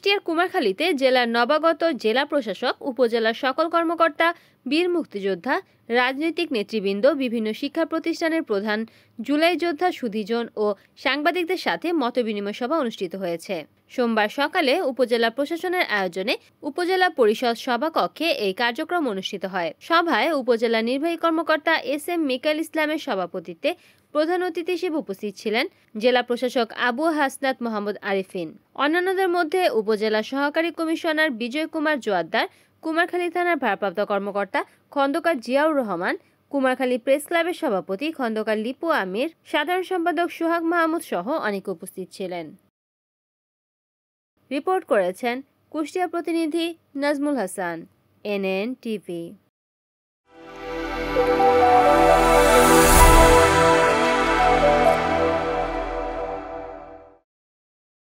কুষ্টিয়ার কুমারখালীতে জেলার নবাগত জেলা প্রশাসক, উপজেলার সকল কর্মকর্তা, বীর মুক্তিযোদ্ধা, রাজনৈতিক নেতৃবৃন্দ, বিভিন্ন শিক্ষা প্রতিষ্ঠানের প্রধান, জুলাই যোদ্ধা সুধীজন ও সাংবাদিকদের সাথে মতবিনিময় সভা অনুষ্ঠিত হয়েছে। সোমবার সকালে উপজেলা প্রশাসনের আয়োজনে উপজেলা পরিষদ সভাকক্ষে এই কার্যক্রম অনুষ্ঠিত হয়। সভায় উপজেলা নির্বাহী কর্মকর্তা এস.এম. মিকাইল ইসলামের সভাপতিত্বে প্রধান অতিথি হিসেবে উপস্থিত ছিলেন জেলা প্রশাসক আবু হাসনাত মোহাম্মদ আরিফিন। অন্যান্যদের মধ্যে উপজেলা সহকারী কমিশনার বিজয় কুমার জোয়াদ্দার, কুমারখালী থানার ভারপ্রাপ্ত কর্মকর্তা খন্দকার জিয়াউর রহমান, কুমারখালী প্রেস ক্লাবের সভাপতি খন্দকার লিপু আমির, সাধারণ সম্পাদক সোহাগ মাহমুদ সহ অনেকে উপস্থিত ছিলেন। রিপোর্ট করেছেন কুষ্টিয়া প্রতিনিধি নাজমুল হাসান, NN টিভি।